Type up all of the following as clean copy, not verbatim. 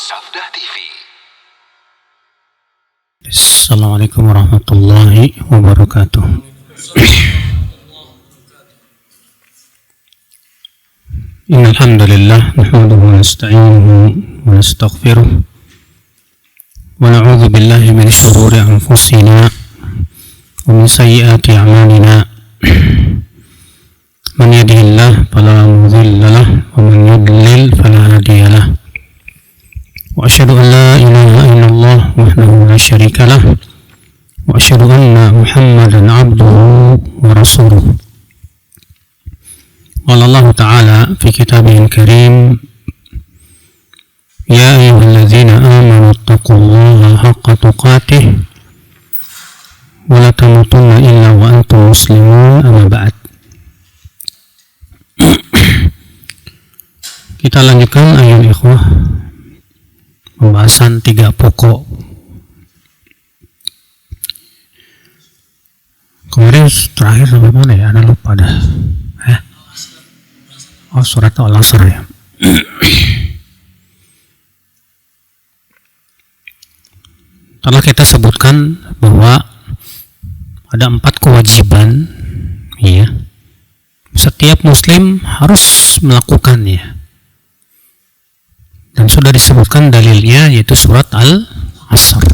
Sabda TV. Assalamualaikum warahmatullahi wabarakatuh. Innal hamdalillah nahmaduhu wa nasta'inuhu wa nastaghfiruh wa na'udzu billahi min shururi anfusina wa min sayyiati a'malina. Man yahdihillahu fala mudilla lahu wa man yudlil fala hadiya lahu. Wa asyhadu an la ilaha illallah wahdahu la syarika lah wa asyhadu anna Muhammadan abduhu wa rasuluh. Qala Allah Ta'ala fi kitabihil karim, ya ayyuhalladzina amanu taqullaha haqqa tuqatih wa la tamutunna illa wa antum muslimun, amma ba'd. Kita lanjutkan ayat ikhwah pembahasan 3 pokok. Kemarin terakhir sampai mana ya? Anda lupa dah. Oh, surat Al-Asr ya. Telah kita sebutkan bahwa ada 4 kewajiban, ya. Setiap muslim harus melakukannya. Dan sudah disebutkan dalilnya, yaitu surat Al-Asr.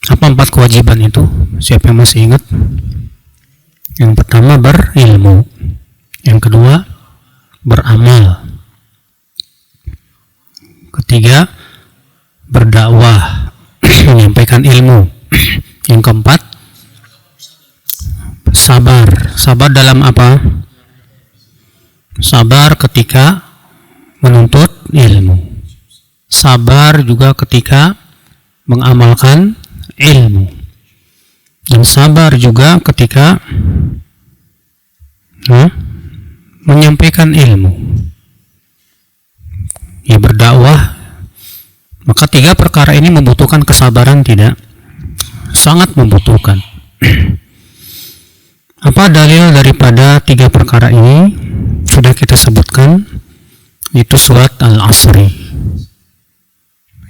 Apa 4 kewajiban itu? Siapa yang masih ingat? Yang pertama berilmu, yang kedua beramal, ketiga berdakwah menyampaikan ilmu, yang keempat sabar. Sabar dalam apa? Sabar ketika menuntut ilmu, sabar juga ketika mengamalkan ilmu, dan sabar juga ketika menyampaikan ilmu, ya, berdakwah. Maka 3 perkara ini membutuhkan kesabaran, tidak? Sangat membutuhkan. Apa dalil daripada 3 perkara ini? Sudah kita sebutkan, itu surat Al-Asr.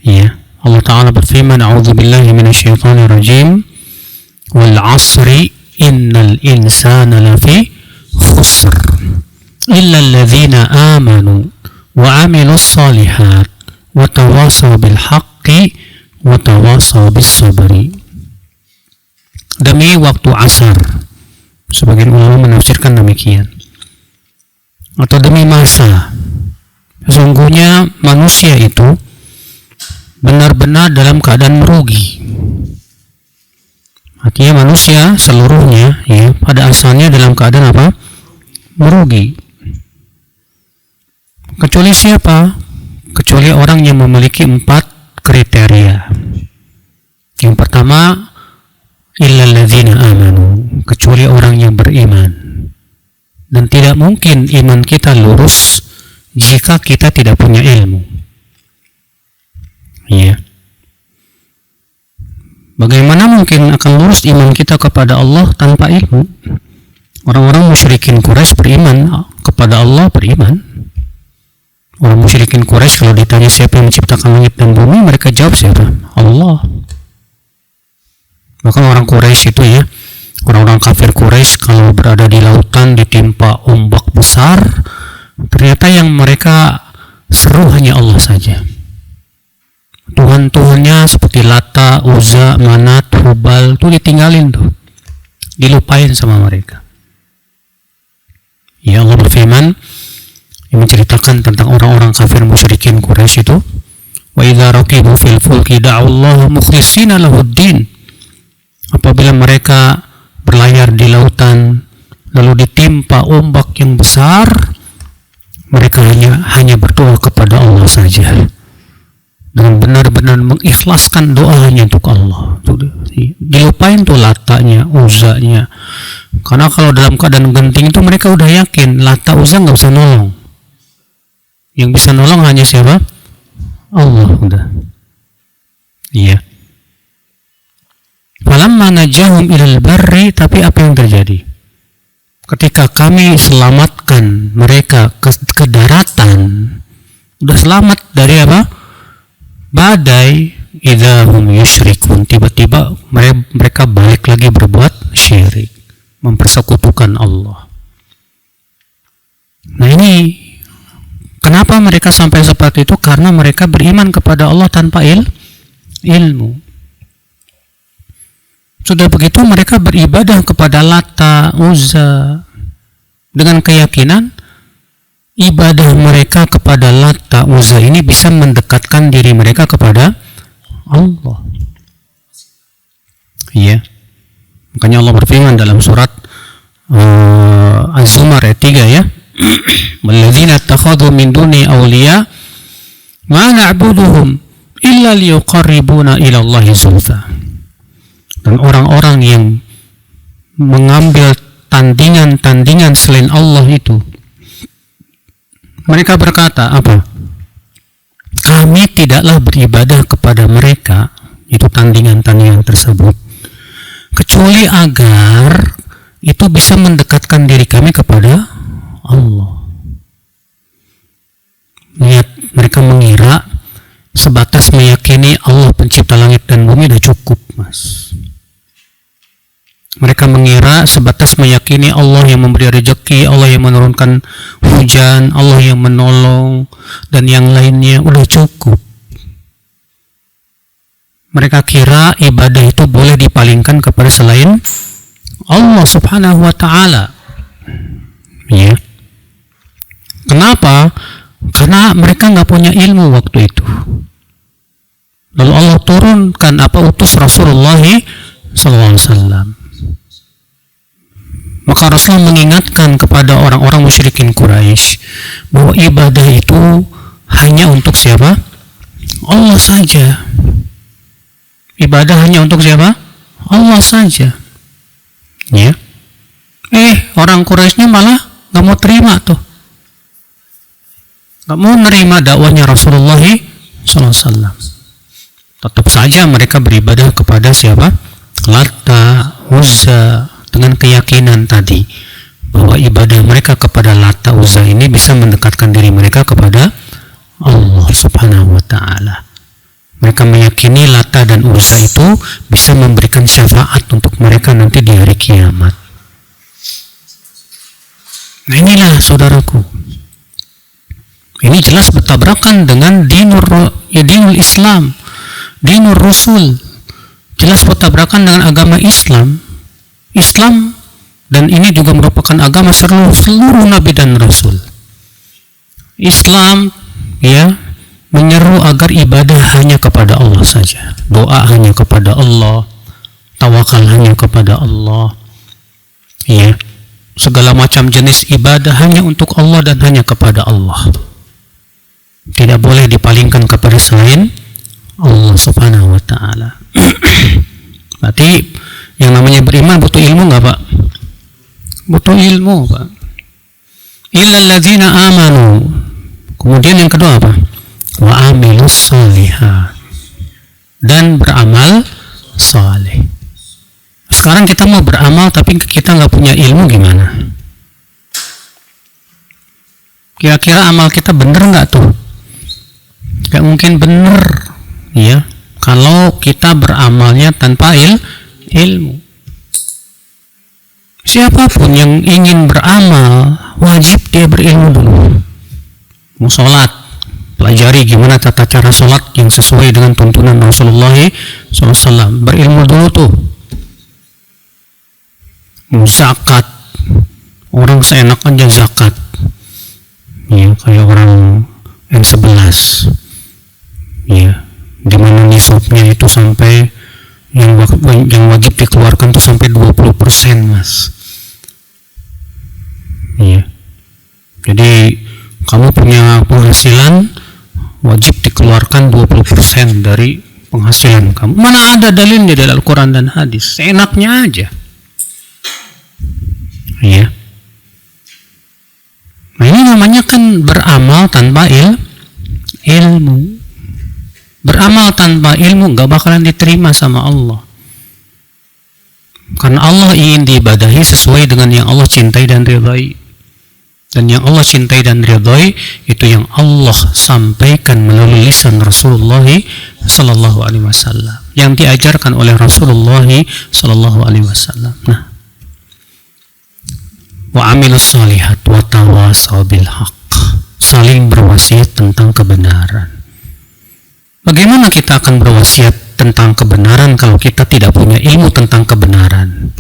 Ya, Allah Ta'ala berfirman, a'udzubillahi minasyaitonir rajim, wal 'asri innal insana lafi khusr illa alladzina amanu wa 'amilus shalihat wa tawasaw bil haqqi wa tawasaw bis sabri. Demi waktu asar, sebagian ulama menafsirkan demikian, atau demi masa. Sesungguhnya manusia itu benar-benar dalam keadaan merugi. Artinya manusia seluruhnya, ya, pada asalnya dalam keadaan apa? Merugi. Kecuali siapa? Kecuali orang yang memiliki 4 kriteria. Yang pertama, illal ladzina amanu, kecuali orang yang beriman. Dan tidak mungkin iman kita lurus jika kita tidak punya ilmu. Ya. Bagaimana mungkin akan lurus iman kita kepada Allah tanpa ilmu? Orang-orang musyrikin Quraisy beriman kepada Allah, beriman. Orang musyrikin Quraisy kalau ditanya siapa yang menciptakan langit dan bumi, mereka jawab siapa? Allah. Bahkan orang Quraisy itu, ya, orang-orang kafir Quraisy kalau berada di lautan ditimpa ombak besar, ternyata yang mereka seru hanya Allah saja. Tuhan-tuhannya seperti Lata, Uzza, Manat, Hubal itu ditinggalin tuh, dilupain sama mereka. Ya, Allah berfirman yang menceritakan tentang orang-orang kafir musyrikin Quraisy itu, wa idza raqibu fil fulki da'allaha mukhlishina lahuddin. Apabila mereka berlayar di lautan lalu ditimpa ombak yang besar, mereka hanya berdoa kepada Allah saja, dengan benar-benar mengikhlaskan doanya untuk Allah. Dilupain tuh Latanya, Uzzanya, karena kalau dalam keadaan genting itu mereka udah yakin Lata, Uzza nggak bisa nolong. Yang bisa nolong hanya siapa? Allah. Udah. Iya. Falamma najahum ilal barri, tapi apa yang terjadi? Ketika kami selamatkan mereka ke daratan, udah selamat dari apa? badai, idahum yusyrikun, tiba-tiba mereka balik lagi berbuat syirik, mempersekutukan Allah. Nah ini kenapa mereka sampai seperti itu? Karena mereka beriman kepada Allah tanpa ilmu. Sudah begitu mereka beribadah kepada Lata, Uzza dengan keyakinan ibadah mereka kepada Lata, Uzza ini bisa mendekatkan diri mereka kepada Allah. Iya. Makanya Allah berfirman dalam surat Az-Zumar ayat 3 ya. Walladzina takhadhu min duni awliya ma na'buduhum illa liyuqarribuna ila Allahi zulfa. Dan orang-orang yang mengambil tandingan-tandingan selain Allah itu, mereka berkata apa? Kami tidaklah beribadah kepada mereka, itu tandingan-tandingan tersebut, kecuali agar itu bisa mendekatkan diri kami kepada Allah. Lihat, mereka mengira sebatas meyakini Allah pencipta langit dan bumi sudah cukup, mas. Mereka mengira sebatas meyakini Allah yang memberi rezeki, Allah yang menurunkan hujan, Allah yang menolong, dan yang lainnya udah cukup. Mereka kira ibadah itu boleh dipalingkan kepada selain Allah subhanahu wa ta'ala. Ya. Kenapa? Karena mereka nggak punya ilmu waktu itu. Lalu Allah turunkan utus Rasulullah SAW. Maka Rasul mengingatkan kepada orang-orang musyrikin Quraisy bahwa ibadah itu hanya untuk siapa? Allah saja. Ibadah hanya untuk siapa? Allah saja. Ya. Orang Quraisynya malah nggak mau terima tuh. Nggak mau nerima dakwahnya Rasulullah SAW. Tetap saja mereka beribadah kepada siapa? Lata, Uzza, dengan keyakinan tadi bahwa ibadah mereka kepada Lata, Uzza ini bisa mendekatkan diri mereka kepada Allah subhanahu wa ta'ala. Mereka meyakini Lata dan Uzza itu bisa memberikan syafaat untuk mereka nanti di hari kiamat. Nah inilah saudaraku, ini jelas bertabrakan dengan dinul Islam, dinul Rasul, jelas bertabrakan dengan agama Islam, dan ini juga merupakan agama seluruh Nabi dan Rasul. Islam ya menyeru agar ibadah hanya kepada Allah saja, doa hanya kepada Allah, tawakal hanya kepada Allah, ya, segala macam jenis ibadah hanya untuk Allah dan hanya kepada Allah. Tidak boleh dipalingkan kepada selain Allah subhanahu wa ta'ala. Berarti yang namanya beriman butuh ilmu nggak, Pak? Butuh ilmu, Pak. Illal ladzina amanu. Kemudian yang kedua apa? Wa amilus shalihat. Dan beramal saleh. Sekarang kita mau beramal tapi kita nggak punya ilmu, gimana? Kira-kira amal kita bener nggak tuh? Nggak mungkin bener, ya. Kalau kita beramalnya tanpa ilmu. Siapapun yang ingin beramal wajib dia berilmu dulu. Mau sholat, pelajari gimana tata cara sholat yang sesuai dengan tuntunan Rasulullah SAW. Berilmu dulu tuh. Mau zakat, orang seenak aja zakat, ya kayak orang N11, ya, dimana nisabnya itu sampai yang wajib dikeluarkan tuh sampai 20%, mas. Iya. Jadi kamu punya penghasilan, wajib dikeluarkan 20% dari penghasilan kamu. Mana ada dalilnya dari Al-Quran dan hadis? Seenaknya aja. Iya. Nah ini namanya kan beramal tanpa ilmu. Beramal tanpa ilmu gak bakalan diterima sama Allah. Karena Allah ingin diibadahi sesuai dengan yang Allah cintai dan ridhai. Dan yang Allah cintai dan ridhai itu yang Allah sampaikan melalui lisan Rasulullah Sallallahu Alaihi Wasallam, yang diajarkan oleh Rasulullah Sallallahu Alaihi Wasallam. Nah, wa amilus shalihat wa tawasaw bil haqq, saling berwasiat tentang kebenaran. Bagaimana kita akan berwasiat tentang kebenaran kalau kita tidak punya ilmu tentang kebenaran?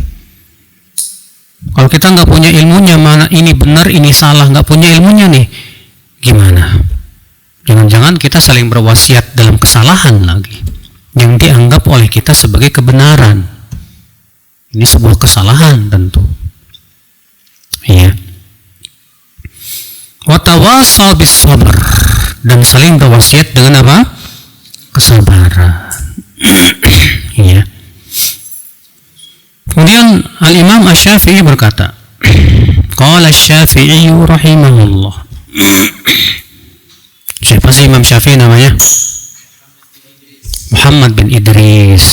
Kalau kita nggak punya ilmunya, mana ini benar, ini salah, nggak punya ilmunya nih, gimana? Jangan-jangan kita saling berwasiat dalam kesalahan lagi, yang dianggap oleh kita sebagai kebenaran. Ini sebuah kesalahan tentu. Iya. Wa tawasaw bis sabr, dan saling berwasiat dengan apa? Kesabaran. Iya. Kemudian Al-Imam Asy-Syafi'i berkata, qala Asy-Syafi'i rahimahullah. Siapa sih Imam Syafi'i namanya? Muhammad bin Idris,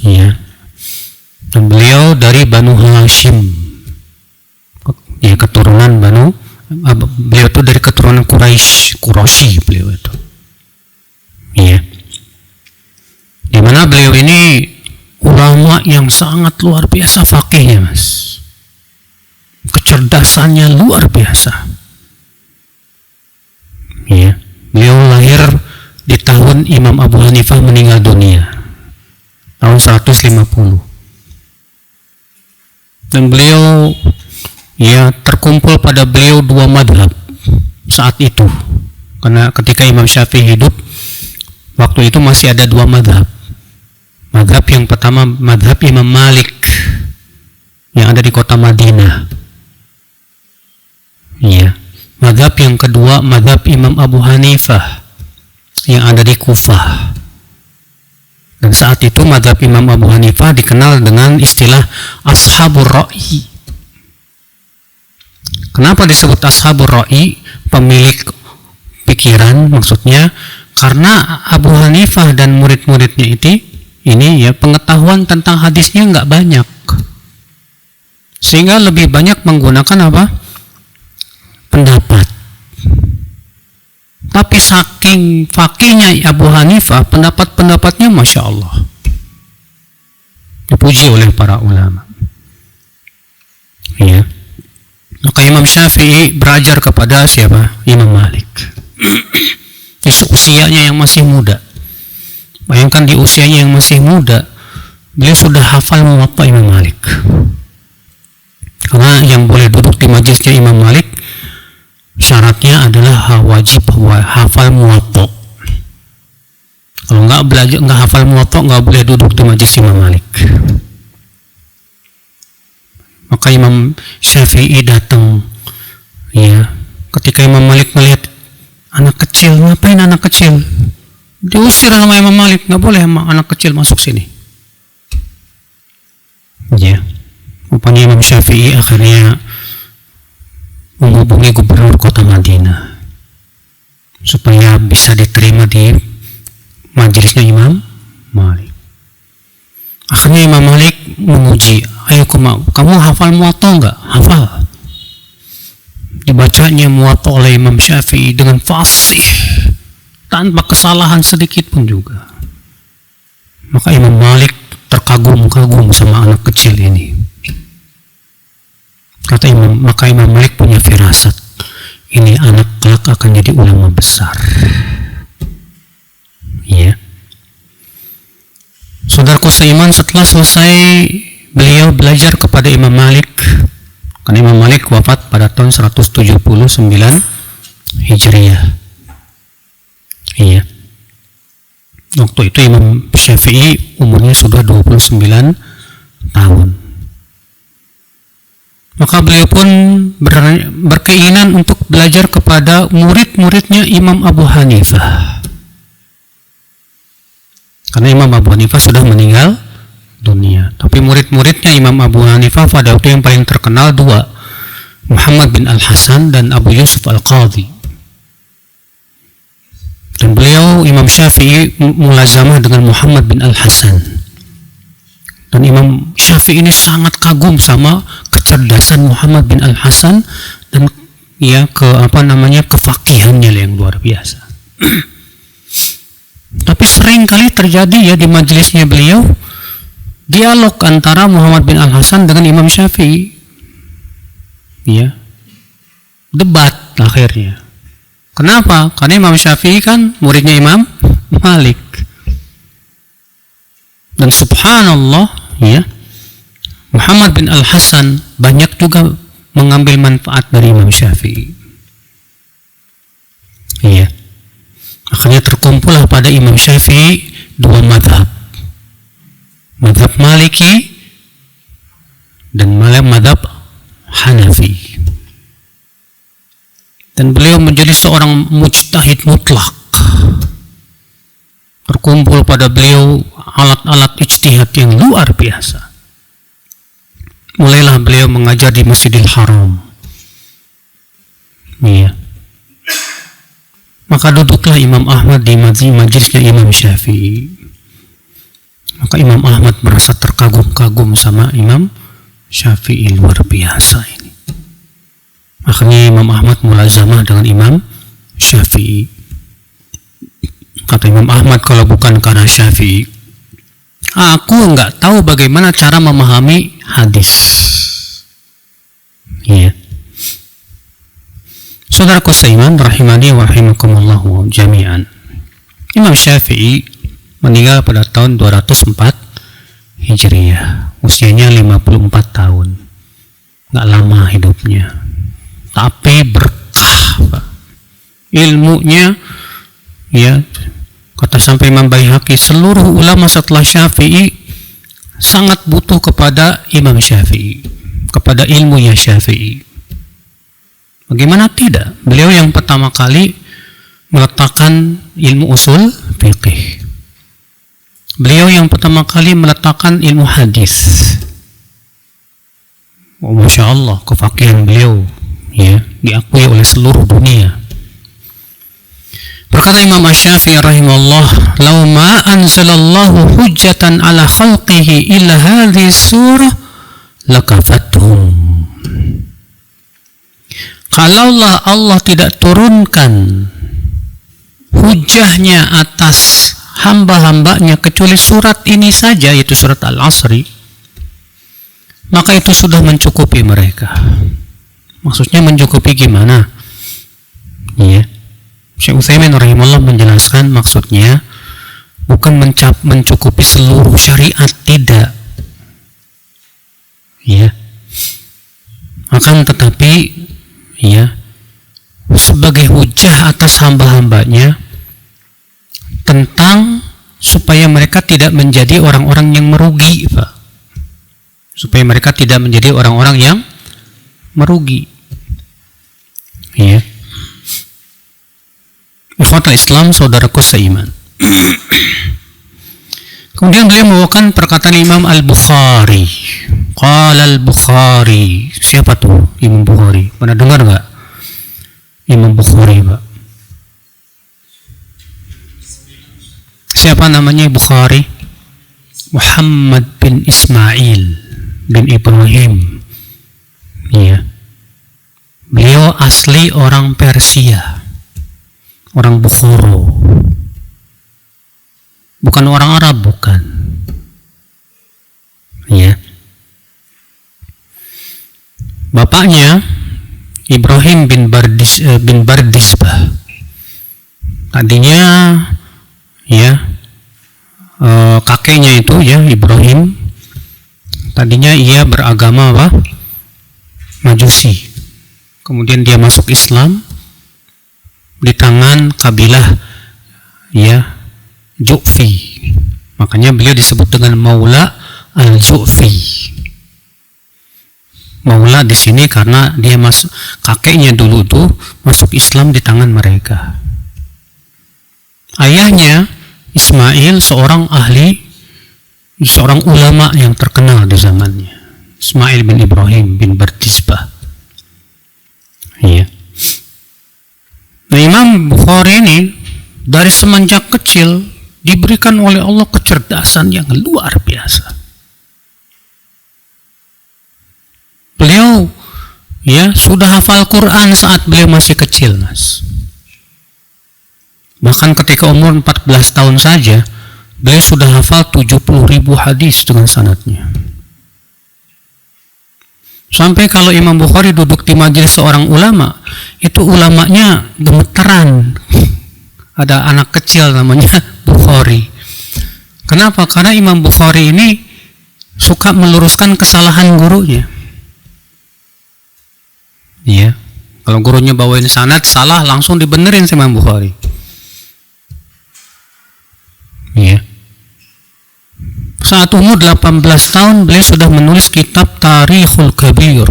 ya. Dan beliau dari Banu Hashim, ya, keturunan beliau itu dari keturunan Quraisy beliau itu, ya. Di mana beliau ini ulama yang sangat luar biasa faqihnya, Mas. Kecerdasannya luar biasa. Ya. Beliau lahir di tahun Imam Abu Hanifah meninggal dunia, tahun 150. Dan beliau, ya, terkumpul pada beliau dua madhab saat itu. Karena ketika Imam Syafi'i hidup, waktu itu masih ada dua madhab. Madhab yang pertama, madhab Imam Malik yang ada di kota Madinah. Ya. Madhab yang kedua, madhab Imam Abu Hanifah yang ada di Kufah. Dan saat itu madhab Imam Abu Hanifah dikenal dengan istilah Ashabur Ra'i. Kenapa disebut Ashabur Ra'i? Pemilik pikiran maksudnya, karena Abu Hanifah dan murid-muridnya ini ya, pengetahuan tentang hadisnya nggak banyak, sehingga lebih banyak menggunakan apa? Pendapat. Tapi saking fakihnya Abu Hanifah, pendapat-pendapatnya Masya Allah dipuji oleh para ulama, ya. Maka Imam Syafi'i belajar kepada siapa? Imam Malik. Di usianya yang masih muda. Bayangkan di usianya yang masih muda, beliau sudah hafal Muwatta Imam Malik. Karena yang boleh duduk di majelisnya Imam Malik syaratnya adalah wajib hafal Muwatta. Kalau nggak hafal Muwatta, nggak boleh duduk di majelis Imam Malik. Maka Imam Syafi'i datang, ya, ketika Imam Malik melihat anak kecil, ngapain anak kecil? Diusir sama Imam Malik, nggak boleh anak kecil masuk sini. Ya, rupanya Imam Syafi'i akhirnya menghubungi gubernur kota Madinah supaya bisa diterima di majelisnya Imam Malik. Akhirnya Imam Malik menguji, ayo kamu hafal Muwatta nggak? Hafal. Dibacanya Muwatta oleh Imam Syafi'i dengan fasih, tanpa kesalahan sedikit pun juga. Maka Imam Malik terkagum-kagum sama anak kecil ini. Maka Imam Malik punya firasat, ini anak kelak akan jadi ulama besar. Ya. Saudaraku seiman, setelah selesai beliau belajar kepada Imam Malik, karena Imam Malik wafat pada tahun 179 Hijriah. Iya. Waktu itu Imam Syafi'i umurnya sudah 29 tahun. Maka beliau pun berkeinginan untuk belajar kepada murid-muridnya Imam Abu Hanifah. Karena Imam Abu Hanifah sudah meninggal dunia. Tapi murid-muridnya Imam Abu Hanifah pada waktu yang paling terkenal dua, Muhammad bin Al-Hasan dan Abu Yusuf Al-Qadhi. Dan beliau, Imam Syafi'i, mulazamah dengan Muhammad bin Al-Hasan. Dan Imam Syafi'i ini sangat kagum sama kecerdasan Muhammad bin Al-Hasan dan ya kefakihannya yang luar biasa. Tapi sering kali terjadi ya di majelisnya beliau dialog antara Muhammad bin Al-Hasan dengan Imam Syafi'i. Ya. Debat akhirnya. Kenapa? Karena Imam Syafi'i kan muridnya Imam Malik. Dan subhanallah, ya, Muhammad bin Al-Hasan banyak juga mengambil manfaat dari Imam Syafi'i. Iya. Akhirnya terkumpullah pada Imam Syafi'i dua madhab. Madhab Maliki dan madhab Hanafi. Dan beliau menjadi seorang mujtahid mutlak. Terkumpul pada beliau alat-alat ijtihad yang luar biasa. Mulailah beliau mengajar di Masjidil Haram. Iya. Maka duduklah Imam Ahmad di majelisnya Imam Syafi'i. Maka Imam Ahmad merasa terkagum-kagum sama Imam Syafi'i, luar biasa ini. Akhirnya Imam Ahmad mulazamah dengan Imam Syafi'i. Kata Imam Ahmad, kalau bukan karena Syafi'i, aku nggak tahu bagaimana cara memahami hadis. Iya. Saudaraku seiman, rahimani wa rahimakumullahu jami'an. Imam Syafi'i meninggal pada tahun 204 Hijriah. Usianya 54 tahun. Nggak lama hidupnya. Tapi berkah, Pak. Ilmunya, ya, kata sampai Imam Baihaqi, seluruh ulama setelah Syafi'i sangat butuh kepada Imam Syafi'i, kepada ilmunya Syafi'i. Bagaimana tidak? Beliau yang pertama kali meletakkan ilmu usul fiqih. Beliau yang pertama kali meletakkan ilmu hadis. Oh, Masya Allah, kefakihan beliau, ya, diakui oleh seluruh dunia. Berkata Imam Asy-Syafi'i rahimahullah, "Lau ma anzalallahu hujjatan ala khalqihi illa hadhihi surah lakafathum." Kalaulah Allah tidak turunkan hujahnya atas hamba-hambanya kecuali surat ini saja, yaitu surat Al-Asri, maka itu sudah mencukupi mereka. Maksudnya mencukupi gimana? Ya. Syekh Utsaimin rahimahullah menjelaskan maksudnya bukan mencukupi seluruh syariat, tidak. Ya. Akan tetapi, ya, sebagai hujah atas hamba-hambanya tentang supaya mereka tidak menjadi orang-orang yang merugi, Pak. Supaya mereka tidak menjadi orang-orang yang merugi. Ya. Ikhwatul Islam, saudaraku seiman. Kemudian beliau membawakan perkataan Imam Al-Bukhari. Qala Al-Bukhari. Siapa tuh Imam Bukhari? Pernah dengar nggak Imam Bukhari, Pak? Siapa namanya Bukhari? Muhammad bin Ismail bin Ibrahim. Ya. Beliau asli orang Persia, orang Bukhara, bukan orang Arab, bukan. Ya. Bapaknya Ibrahim bin Bardisbah. Tadinya, ya, kakeknya itu, ya, Ibrahim, tadinya ia beragama apa? Majusi. Kemudian dia masuk Islam di tangan kabilah, ya, Ju'fi. Makanya beliau disebut dengan Maula al-Ju'fi. Maula di sini karena dia masuk, kakeknya dulu tuh masuk Islam di tangan mereka. Ayahnya Ismail seorang ahli, seorang ulama yang terkenal di zamannya. Ismail bin Ibrahim bin Bardisbah. Iya. Nah, Imam Bukhari ini dari semenjak kecil diberikan oleh Allah kecerdasan yang luar biasa. Beliau, ya, sudah hafal Quran saat beliau masih kecil, Mas. Bahkan ketika umur 14 tahun saja Beliau sudah hafal 70.000 hadis dengan sanadnya. Sampai kalau Imam Bukhari duduk di majelis seorang ulama, itu ulamanya gemeteran. Ada anak kecil namanya Bukhari. Kenapa? Karena Imam Bukhari ini suka meluruskan kesalahan gurunya. Iya. Kalau gurunya bawain sanad salah, langsung dibenerin sama Imam Bukhari. Iya. Saat umur 18 tahun beliau sudah menulis kitab Tarikhul Kabir.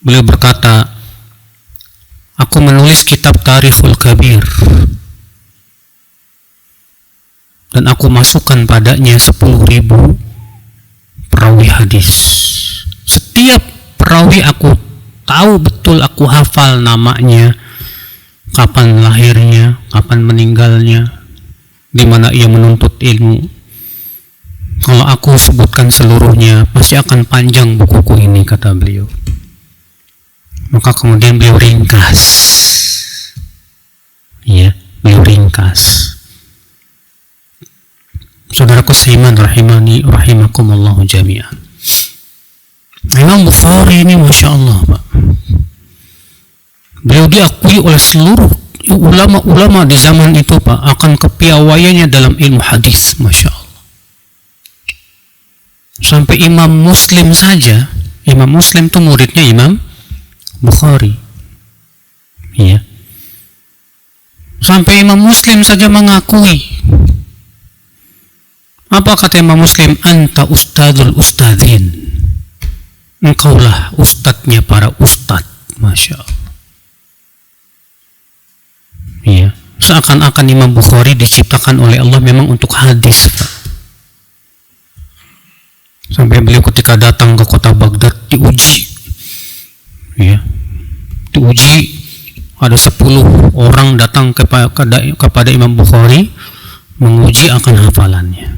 Beliau berkata, aku menulis kitab Tarikhul Kabir dan aku masukkan padanya 10.000 perawi hadis. Setiap perawi aku tahu betul, aku hafal namanya, kapan lahirnya, kapan meninggalnya, di mana ia menuntut ilmu. Kalau aku sebutkan seluruhnya, pasti akan panjang bukuku ini, kata beliau. Maka kemudian beliau ringkas. Ya, beliau ringkas. Saudaraku seiman rahimani rahimakumullahu jami'an. Imam Bukhari ini Masya Allah, Pak. Beliau diakui oleh seluruh ulama-ulama di zaman itu, Pak, akan kepiawaiannya dalam ilmu hadis, Masya Allah. Sampai Imam Muslim saja, Imam Muslim itu muridnya Imam Bukhari. Iya. Sampai Imam Muslim saja mengakui. Apa kata Imam Muslim? Anta ustadzul ustadzin. Engkaulah ustadznya para ustadz. Masya Allah. Iya. Seakan-akan Imam Bukhari diciptakan oleh Allah memang untuk hadis, Pak. Sampai beliau ketika datang ke kota Baghdad diuji, ya, diuji. Ada 10 orang datang kepada Imam Bukhari menguji akan hafalannya.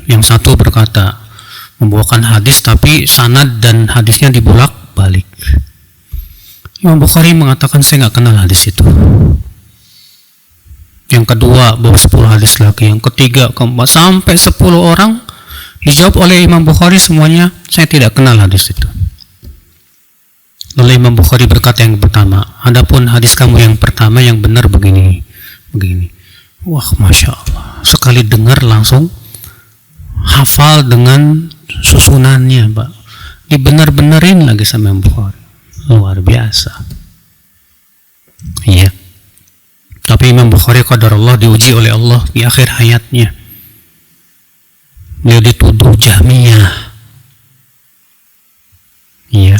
Yang satu berkata membawakan hadis tapi sanad dan hadisnya dibolak-balik. Imam Bukhari mengatakan saya nggak kenal hadis itu. Yang kedua bawa 10 hadis lagi, yang ketiga, keempat, sampai 10 orang. Dijawab oleh Imam Bukhari semuanya, saya tidak kenal hadis itu. Lalu Imam Bukhari berkata yang pertama, adapun hadis kamu yang pertama yang benar begini. Wah, Masya Allah. Sekali dengar langsung hafal dengan susunannya, Pak. Dibenar-benerin lagi sama Imam Bukhari. Luar biasa. Iya. Tapi Imam Bukhari qadarullah diuji oleh Allah di akhir hayatnya. Dia dituduh jahmiyah. Iya.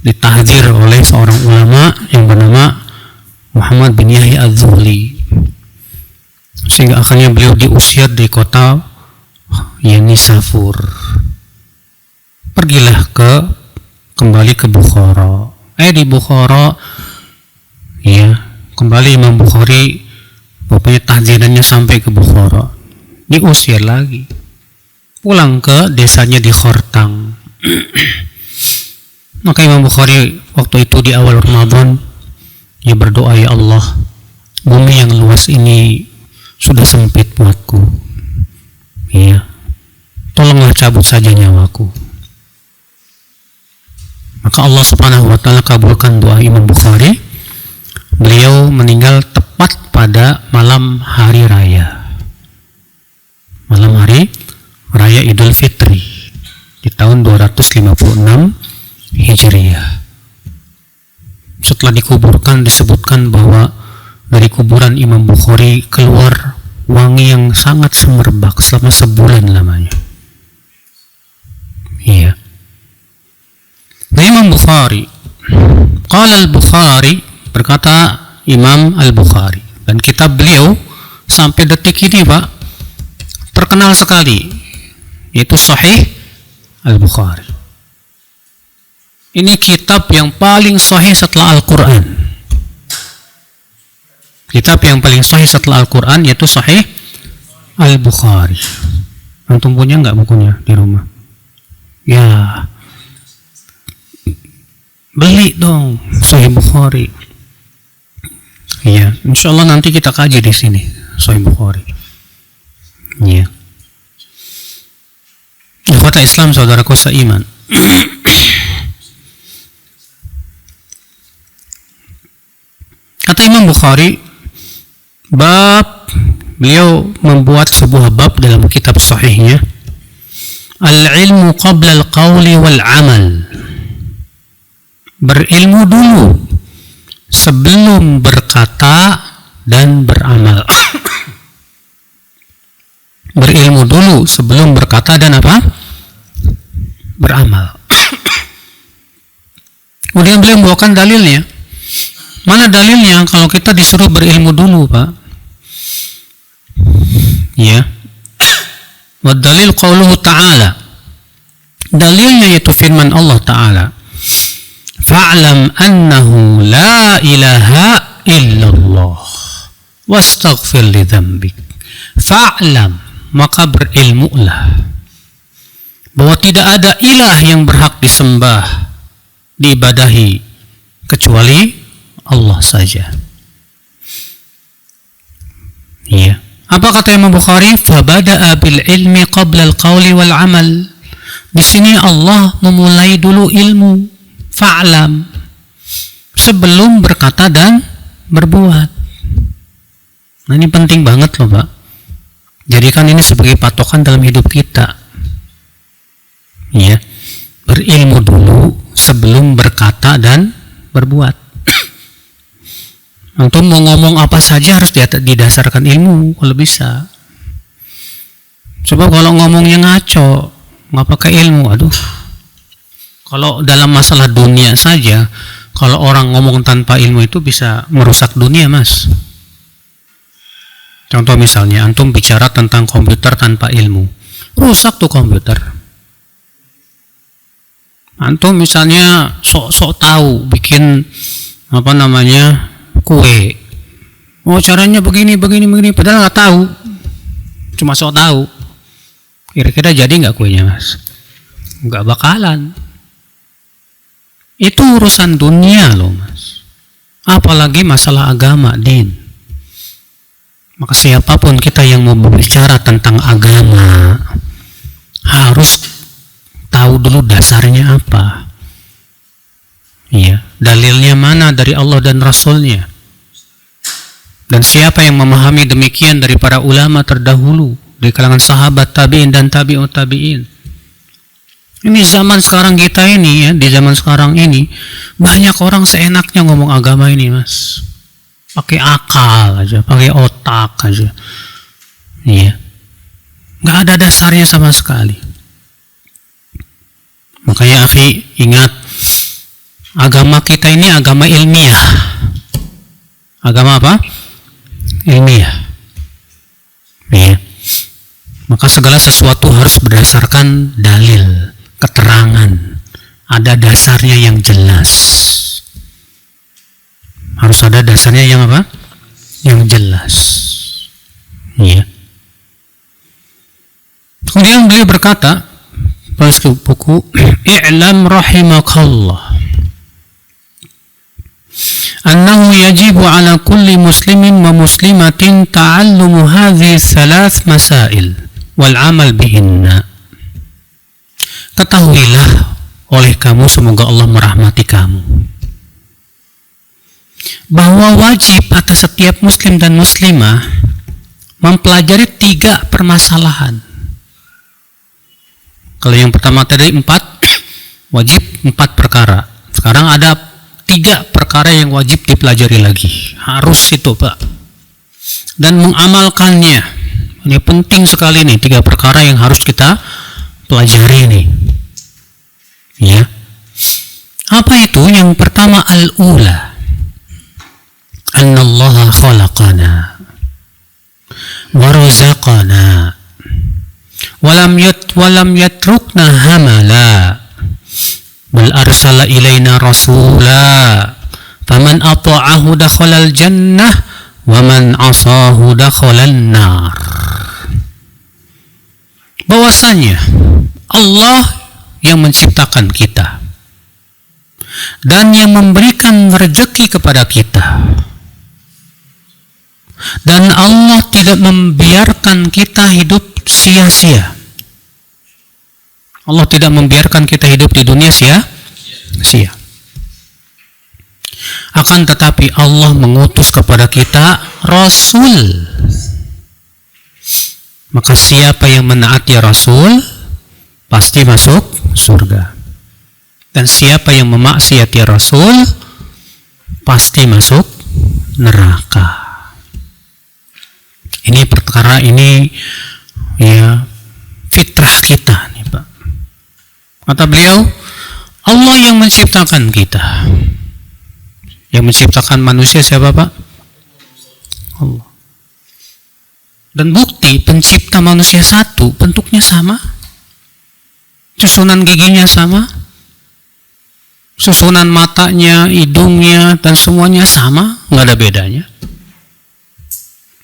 Ditahdzir oleh seorang ulama yang bernama Muhammad bin Yahya Az-Zuhli. Sehingga akhirnya beliau diusir di kota Nisapur. Pergilah kembali ke Bukhara. Di Bukhara, ya, kembali Imam Bukhari, pokoknya tahdzirannya sampai ke Bukhara. Diusir lagi, pulang ke desanya di Khortang. Maka Imam Bukhari waktu itu di awal Ramadan, dia berdoa, ya Allah, bumi yang luas ini sudah sempit buatku, ya, tolonglah cabut saja nyawaku. Maka Allah Subhanahu wa Ta'ala kabulkan doa Imam Bukhari. Beliau meninggal tepat pada malam hari raya. Malam hari raya Idul Fitri di tahun 256 Hijriah. Setelah dikuburkan, disebutkan bahwa dari kuburan Imam Bukhari keluar wangi yang sangat semerbak selama sebulan lamanya. Iya. Nah, Imam Bukhari, qala al-Bukhari, berkata Imam Al-Bukhari, dan kitab beliau sampai detik ini, Pak, terkenal sekali, yaitu Sahih Al-Bukhari. Ini kitab yang paling sahih setelah Al-Quran. Kitab yang paling sahih setelah Al-Quran yaitu Sahih Al-Bukhari. Antum punya nggak bukunya di rumah? Ya, beli dong Sahih Bukhari. Iya, insya Allah nanti kita kaji di sini Sahih Bukhari. Iya. Ikhwata Islam, saudaraku seiman. Kata Imam Bukhari, beliau membuat sebuah bab dalam kitab sahihnya, al-ilmu qabla al-qawli wal-amal. Berilmu dulu sebelum berkata dan beramal. Berilmu dulu sebelum berkata dan apa? Beramal. Kemudian beliau membawakan dalilnya. Mana dalilnya kalau kita disuruh berilmu dulu, Pak? Ya. Wa dalil qauluhu ta'ala. Dalilnya yaitu firman Allah Ta'ala. Fa'lam annahu la ilaha illallah wastaghfir li dzambik. Fa'lam, maka berilmulah bahwa tidak ada ilah yang berhak disembah, diibadahi kecuali Allah saja. Ya. Apa kata Imam Bukhari? Fabada'a bil ilmi qabla al-qawli wal amal. Di sini Allah memulai dulu ilmu, fa'lam, sebelum berkata dan berbuat. Nah, ini penting banget loh, Pak. Jadikan ini sebagai patokan dalam hidup kita. Ya. Berilmu dulu sebelum berkata dan berbuat. Antum mau ngomong apa saja harus didasarkan ilmu kalau bisa. Sebab kalau ngomongnya ngaco, nggak pakai ilmu, aduh. Kalau dalam masalah dunia saja, kalau orang ngomong tanpa ilmu itu bisa merusak dunia, Mas. Contoh misalnya, antum bicara tentang komputer tanpa ilmu, rusak tuh komputer. Antum misalnya sok-sok tahu bikin kue, caranya begini, padahal nggak tahu, cuma sok tahu. Kira-kira jadi nggak kuenya, Mas? Nggak bakalan. Itu urusan dunia loh, Mas. Apalagi masalah agama, din. Maka siapapun kita yang mau berbicara tentang agama harus tahu dulu dasarnya apa. Iya, dalilnya mana dari Allah dan Rasulnya. Dan siapa yang memahami demikian dari para ulama terdahulu, dari kalangan sahabat, tabi'in dan tabi'ut tabi'in. Ini zaman sekarang kita ini ya, di zaman sekarang ini banyak orang seenaknya ngomong agama ini, Mas. Pakai akal aja, pakai otak aja. Iya. Nggak ada dasarnya sama sekali. Makanya akhi, ingat, agama kita ini agama ilmiah. Agama apa? Ilmiah. Ya. Maka segala sesuatu harus berdasarkan dalil, keterangan. Ada dasarnya yang jelas. Harus ada dasarnya yang apa? Yang jelas. Ya. Kemudian beliau berkata, pada buku, "I'lam rahimakallah annahu yajibu ala kulli muslimin wa muslimatin ta'allumu hadhihi thalath masail wal amal bihinna." Ketahuilah oleh kamu, semoga Allah merahmati kamu, bahwa wajib atas setiap muslim dan muslimah mempelajari 3 permasalahan. Kalau yang pertama tadi 4, wajib 4 perkara. Sekarang ada 3 perkara yang wajib dipelajari lagi. Harus itu, Pak. Dan mengamalkannya. Ini penting sekali nih, 3 perkara yang harus kita pelajari nih. Ya. Apa itu? Yang pertama, al-ula. Annallaha khalaqana wa razaqana walam yatrukna hamala bal arsala ilaina rasula faman ata'ahu dakhalal jannah wa man asahu dakhalan nar. Bahwasanya Allah yang menciptakan kita dan yang memberikan rezeki kepada kita. Dan Allah tidak membiarkan kita hidup sia-sia. Allah tidak membiarkan kita hidup di dunia sia-sia. Akan tetapi Allah mengutus kepada kita Rasul. Maka siapa yang menaati Rasul pasti masuk surga. Dan siapa yang memaksiati Rasul pasti masuk neraka. Ini perkara ini ya fitrah kita nih Pak. Kata beliau, Allah yang menciptakan kita. Yang menciptakan manusia siapa Pak? Allah. Dan bukti pencipta manusia satu, bentuknya sama, susunan giginya sama, susunan matanya, hidungnya, dan semuanya sama, nggak ada bedanya.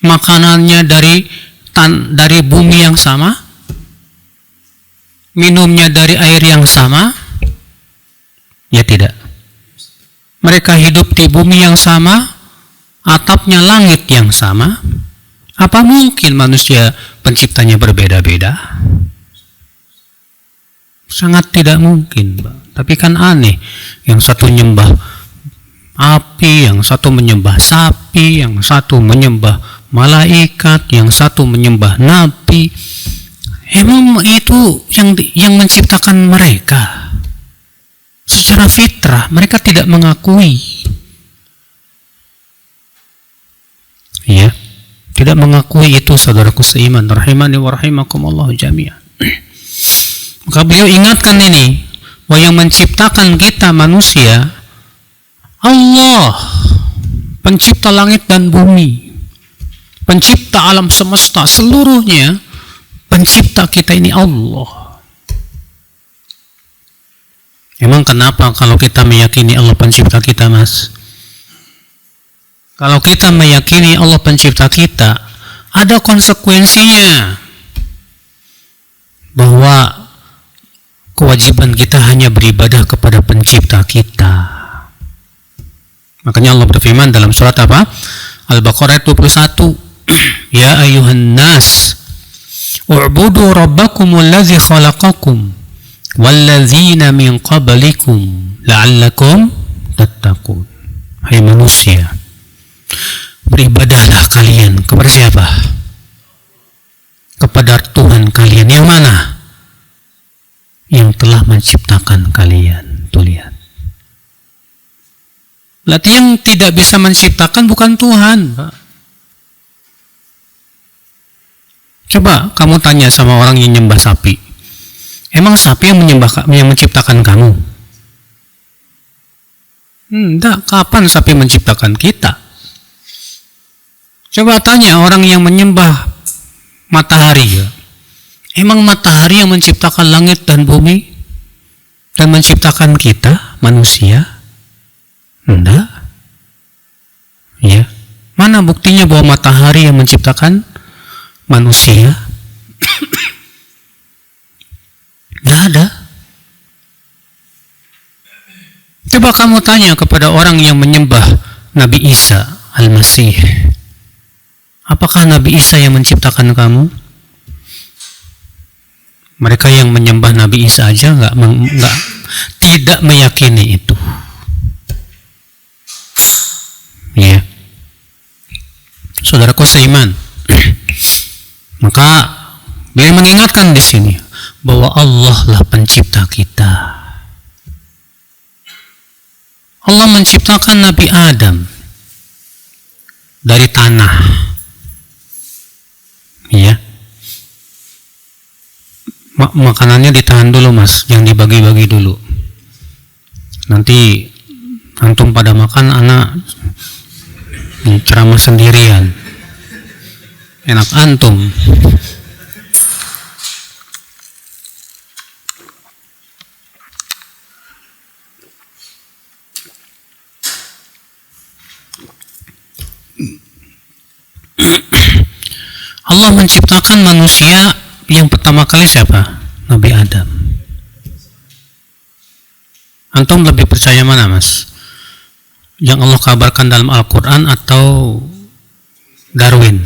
Makanannya dari bumi yang sama, minumnya dari air yang sama, ya tidak. Mereka hidup di bumi yang sama, atapnya langit yang sama. Apa mungkin manusia penciptanya berbeda-beda? Sangat tidak mungkin, Pak. Tapi kan aneh, yang satu menyembah api, yang satu menyembah sapi, yang satu menyembah malaikat, yang satu menyembah nabi. Emang itu yang menciptakan mereka? Secara fitrah mereka tidak mengakui. Ya, tidak mengakui itu, saudaraku seiman, rahimani wa rahimakumullah jami'an. Maka beliau ingatkan ini, bahwa yang menciptakan kita manusia Allah, pencipta langit dan bumi, pencipta alam semesta seluruhnya. Pencipta kita ini Allah. Emang kenapa kalau kita meyakini Allah pencipta kita, Mas? Kalau kita meyakini Allah pencipta kita, ada konsekuensinya. Bahwa kewajiban kita hanya beribadah kepada pencipta kita. Makanya Allah berfirman dalam surat apa? Al-Baqarah 21. Ya ayuhan nas, u'budu rabbakumul ladzi khalaqakum walladzina min qablikum la'allakum tattaqun. Hai manusia, beribadahlah kalian kepada siapa? Kepada Tuhan kalian yang mana? Yang telah menciptakan kalian. Tuh lihat. Berarti yang tidak bisa menciptakan bukan Tuhan, Pak. Coba kamu tanya sama orang yang nyembah sapi. Emang sapi yang menciptakan kamu? Enggak, kapan sapi menciptakan kita? Coba tanya orang yang menyembah matahari. Ya. Emang matahari yang menciptakan langit dan bumi? Dan menciptakan kita, manusia? Enggak. Ya. Mana buktinya bahwa matahari yang menciptakan manusia? Enggak ada. Coba kamu tanya kepada orang yang menyembah Nabi Isa Al-Masih. Apakah Nabi Isa yang menciptakan kamu? Mereka yang menyembah Nabi Isa aja tidak meyakini itu. Ya. Saudaraku seiman. Maka beliau mengingatkan di sini bahwa Allah lah pencipta kita. Allah menciptakan Nabi Adam dari tanah. Ya. Makanannya ditahan dulu, Mas, jangan dibagi-bagi dulu. Nanti antum pada makan, anak ceramah sendirian. Enak antum. Allah menciptakan manusia yang pertama kali siapa? Nabi Adam. Antum lebih percaya mana, Mas? Yang Allah kabarkan dalam Al-Quran atau Darwin.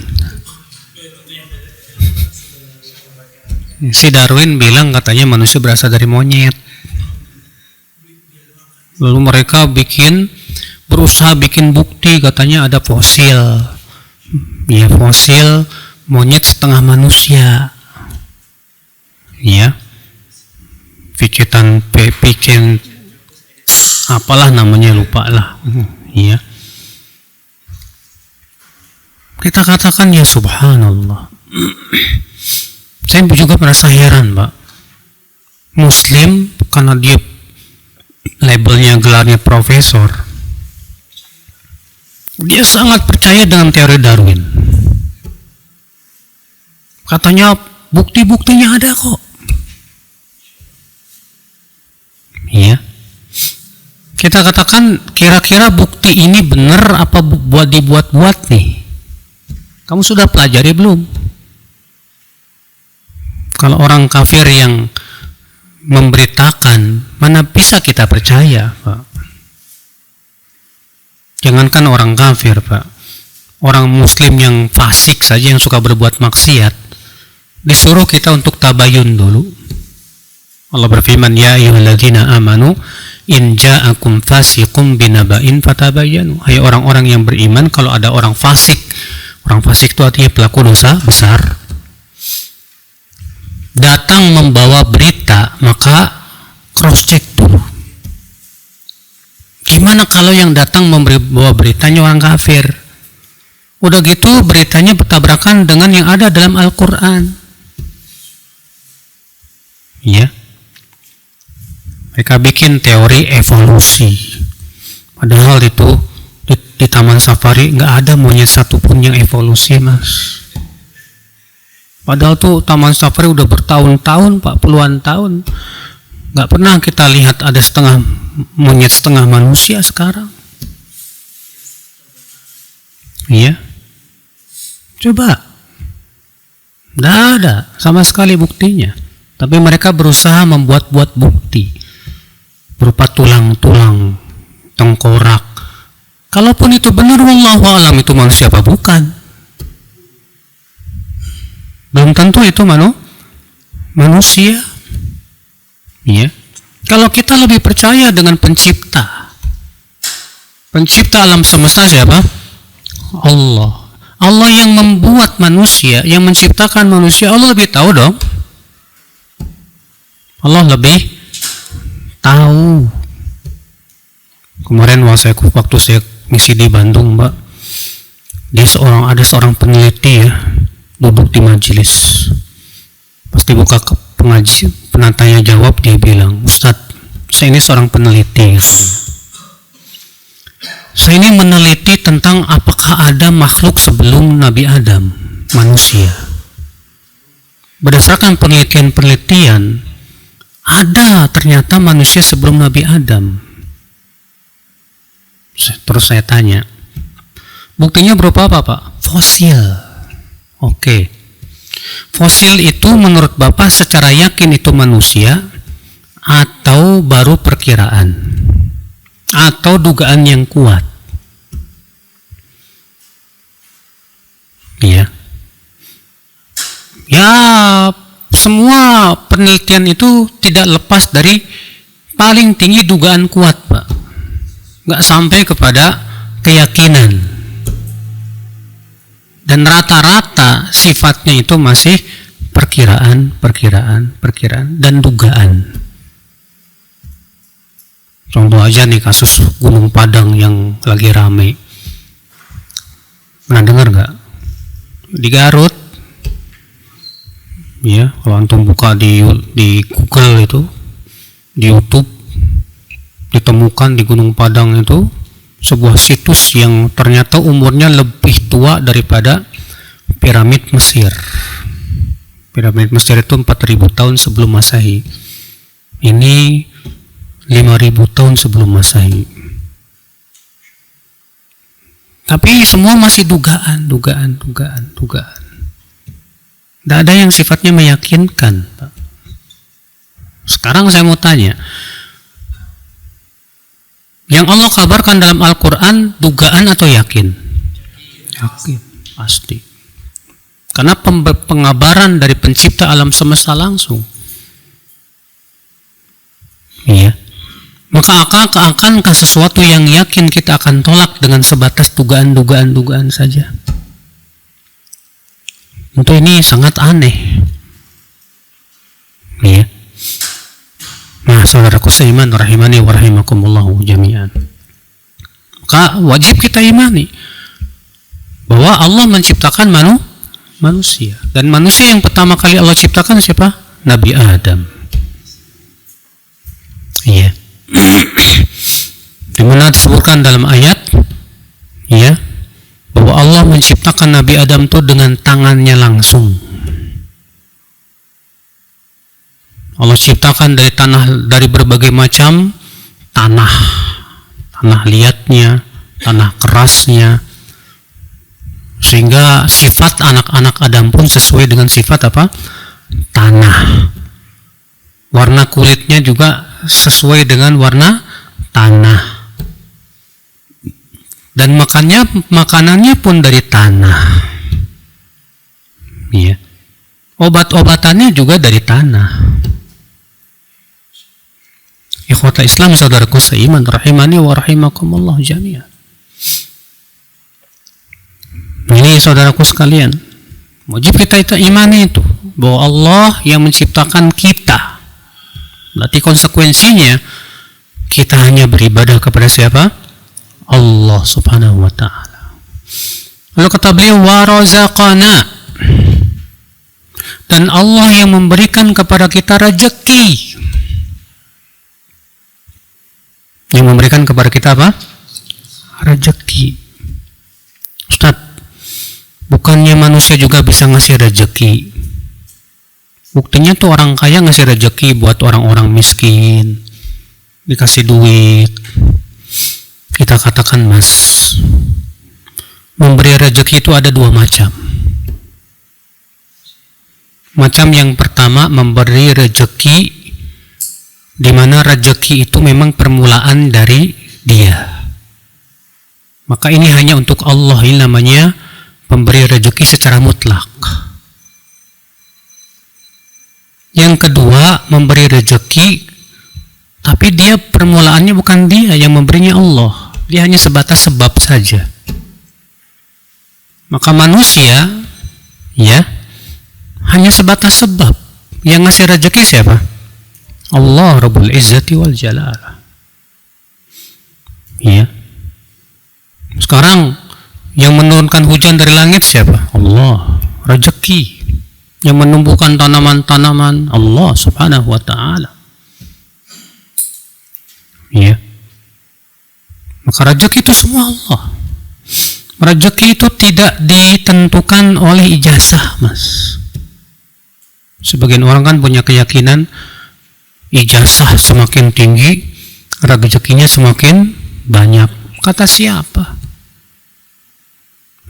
Si Darwin bilang katanya manusia berasal dari monyet. Lalu mereka berusaha bikin bukti, katanya ada fosil. Ya, fosil monyet setengah manusia. Ya. Pikitan apalah namanya, lupa lah. Ya. Kita katakan ya subhanallah. Saya juga merasa heran, Pak. Muslim karena dia labelnya, gelarnya profesor, dia sangat percaya dengan teori Darwin. Katanya bukti-buktinya ada kok. Iya. Kita katakan kira-kira bukti ini benar apa dibuat-buat nih? Kamu sudah pelajari belum? Kalau orang kafir yang memberitakan, mana bisa kita percaya, Pak? Jangankan orang kafir, Pak. Orang muslim yang fasik saja, yang suka berbuat maksiat, disuruh kita untuk tabayun dulu. Allah berfirman, ya ayyuhalladzina amanu in ja'akum fasiqum binaba'in fatabayyanu. Hai orang-orang yang beriman, kalau ada orang fasik itu artinya pelaku dosa besar, datang membawa berita, maka cross check dulu. Gimana kalau yang datang membawa beritanya orang kafir? Udah gitu beritanya bertabrakan dengan yang ada dalam Al-Quran. Ya. Mereka bikin teori evolusi. Padahal itu di Taman Safari nggak ada monyet satupun yang evolusi, Mas. Padahal tuh Taman Safari udah bertahun-tahun, Pak, puluhan tahun. Nggak pernah kita lihat ada setengah monyet setengah manusia sekarang. Iya. Coba. Nggak ada sama sekali buktinya. Tapi mereka berusaha membuat-buat bukti. Berupa tulang-tulang, tengkorak. Kalaupun itu benar, wallahu alam itu manusia apa bukan. Belum tentu itu manusia. Ya. Kalau kita lebih percaya dengan pencipta alam semesta siapa? Allah. Allah yang membuat manusia, yang menciptakan manusia, Allah lebih tahu dong. Allah lebih tahu. Kemarin waktu saya misi di Bandung, Mbak, ada seorang peneliti ya, duduk di majelis. Pasti buka penantanya jawab, dia bilang, Ustadz, saya ini seorang peneliti. Saya ini meneliti tentang apakah ada makhluk sebelum Nabi Adam, manusia. Berdasarkan penelitian, ada ternyata manusia sebelum Nabi Adam. Terus saya tanya, buktinya berupa apa, Pak? Fosil. Oke. Fosil itu menurut Bapak secara yakin itu manusia atau baru perkiraan? Atau dugaan yang kuat? Iya. Ya, semua penelitian itu tidak lepas dari paling tinggi dugaan kuat, Pak. Nggak sampai kepada keyakinan. Dan rata-rata sifatnya itu masih perkiraan, dan dugaan. Contoh aja nih kasus Gunung Padang yang lagi rame. Pernah dengar nggak? Di Garut. Ya, kalau antum buka di Google itu, di YouTube, ditemukan di Gunung Padang itu sebuah situs yang ternyata umurnya lebih tua daripada piramid Mesir. Piramid Mesir itu 4.000 tahun sebelum Masehi. Ini 5.000 tahun sebelum Masehi. Tapi semua masih dugaan. Tidak ada yang sifatnya meyakinkan, Pak. Sekarang saya mau tanya, yang Allah kabarkan dalam Al-Quran dugaan atau yakin? Yakin. pasti. Karena pengabaran dari pencipta alam semesta langsung. Iya. Maka akankah sesuatu yang yakin kita akan tolak dengan sebatas dugaan saja? Tentu ini sangat aneh. Iya. Nah, saudaraku seiman rahimani wa rahimakumullahu jami'an. Maka wajib kita imani bahwa Allah menciptakan manusia, dan manusia yang pertama kali Allah ciptakan siapa? Nabi Adam. Iya. Dimana disebutkan dalam ayat, ya, bahwa Allah menciptakan Nabi Adam itu dengan tangannya langsung. Allah ciptakan dari berbagai macam tanah liatnya, tanah kerasnya, sehingga sifat anak-anak Adam pun sesuai dengan sifat apa? Tanah. Warna kulitnya juga sesuai dengan warna tanah. Dan makanannya pun dari tanah. Iya. Obat-obatannya juga dari tanah. Ikhwata Islam, saudaraku seiman rahimani wa rahimakumullah jami'an. Ini saudaraku sekalian, wajib kita imani itu bahwa Allah yang menciptakan kita. Berarti konsekuensinya kita hanya beribadah kepada siapa? Allah subhanahu wa ta'ala. Lalu kata beliau, wa razaqana, dan Allah yang memberikan kepada kita rezeki. Yang memberikan kepada kita apa? Rezeki. Ustaz, bukannya manusia juga bisa ngasih rezeki? Buktinya tuh orang kaya ngasih rezeki buat orang-orang miskin, dikasih duit. Kita katakan, Mas, memberi rezeki itu ada dua macam. Macam yang pertama, memberi rezeki di mana rezeki itu memang permulaan dari Dia. Maka ini hanya untuk Allah, ini namanya pemberi rezeki secara mutlak. Yang kedua, memberi rezeki tapi dia permulaannya bukan Dia yang memberinya, Allah. Dia hanya sebatas sebab saja. Maka manusia, ya, hanya sebatas sebab. Yang ngasih rezeki siapa? Allah Rabbul Izzati wal Jalal. Ya. Sekarang yang menurunkan hujan dari langit siapa? Allah. Rezeki. Yang menumbuhkan tanaman-tanaman Allah subhanahu wa ta'ala. Ya. Maka rezeki itu semua Allah. Rezeki itu tidak ditentukan oleh ijazah, Mas. Sebagian orang kan punya keyakinan ijazah semakin tinggi, rezekinya semakin banyak. Kata siapa?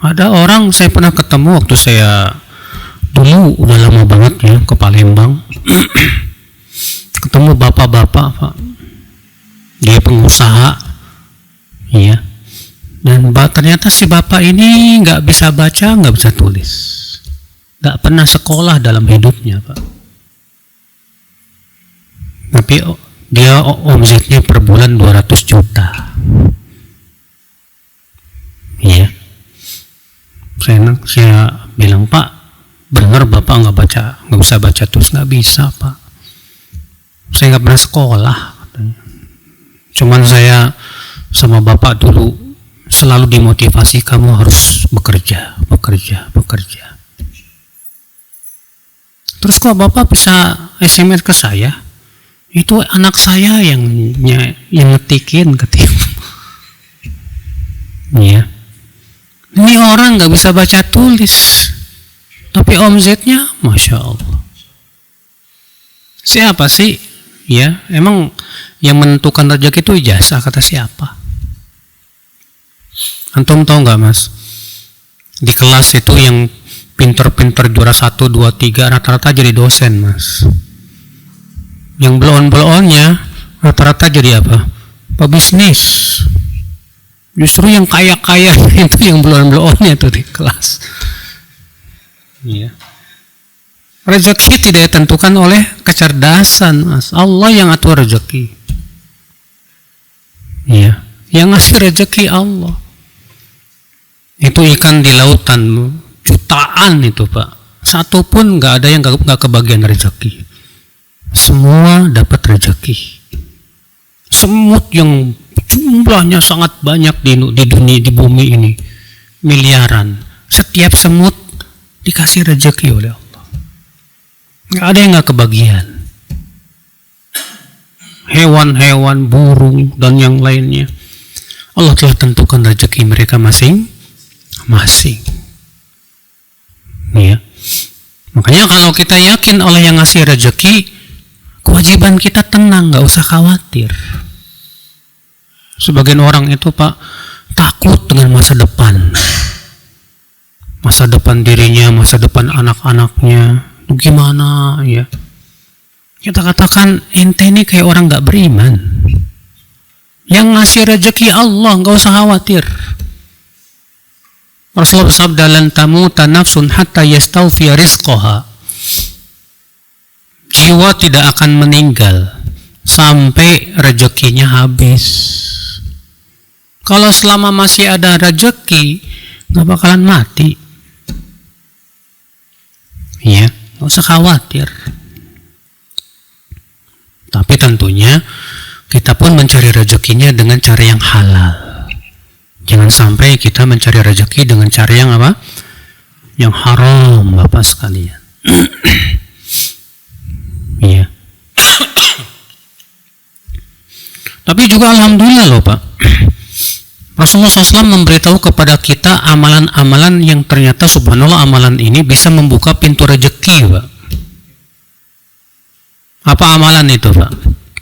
Ada orang saya pernah ketemu waktu saya dulu, udah lama banget ya, ke Palembang. Ketemu bapak-bapak, Pak. Dia pengusaha, iya. Dan ternyata si bapak ini nggak bisa baca, nggak bisa tulis, nggak pernah sekolah dalam hidupnya, Pak. Tapi dia omsetnya per bulan 200 juta. Iya. Saya bilang, Pak, benar Bapak nggak bisa baca tulis? Nggak bisa, Pak. Saya nggak pernah sekolah, katanya. Cuman saya sama Bapak dulu selalu dimotivasi, kamu harus bekerja. Terus kok Bapak bisa SMS ke saya? Itu anak saya yang ngetikin, katanya. Ya. Ini orang nggak bisa baca tulis, tapi omzetnya, masya Allah. Siapa sih? Ya, emang yang menentukan rezeki itu ijazah, kata siapa? Antum tahu nggak, Mas? Di kelas itu yang pinter-pinter juara 1, 2, 3 rata-rata jadi dosen, Mas. Yang belon-belonnya rata-rata jadi apa? Pebisnis. Justru yang kaya-kaya itu yang belum-belumnya tuh di kelas. Iya. Rezeki tidak ditentukan oleh kecerdasan, Mas. Allah yang atur rezeki. Iya. Yang ngasih rezeki Allah. Itu ikan di lautan jutaan itu, Pak. Satu pun nggak ada yang nggak kebagian rezeki. Semua dapat rezeki. Semut yang jumlahnya sangat banyak di dunia, di bumi ini, miliaran. Setiap semut dikasih rezeki oleh Allah. Nggak ada yang nggak kebagian. Hewan-hewan, burung dan yang lainnya, Allah telah tentukan rezeki mereka masing-masing. Ya. Makanya kalau kita yakin Allah yang ngasih rezeki, kewajiban kita tenang, nggak usah khawatir. Sebagian orang itu, Pak, takut dengan masa depan. Masa depan dirinya, masa depan anak-anaknya. Gimana ya? Kita katakan, ente ini kayak orang nggak beriman. Yang ngasih rezeki Allah, nggak usah khawatir. Rasulullah bersabda, lan tamuta nafsun hatta yastawfiya rizqaha. Jiwa tidak akan meninggal sampai rezekinya habis. Kalau selama masih ada rezeki, nggak bakalan mati. Ya, nggak usah khawatir. Tapi tentunya kita pun mencari rezekinya dengan cara yang halal. Jangan sampai kita mencari rezeki dengan cara yang apa? Yang haram, Bapak sekalian. Iya. Tapi juga alhamdulillah loh, Pak. Rasulullah SAW memberitahu kepada kita amalan-amalan yang ternyata subhanallah amalan ini bisa membuka pintu rezeki, Pak. Apa amalan itu, Pak?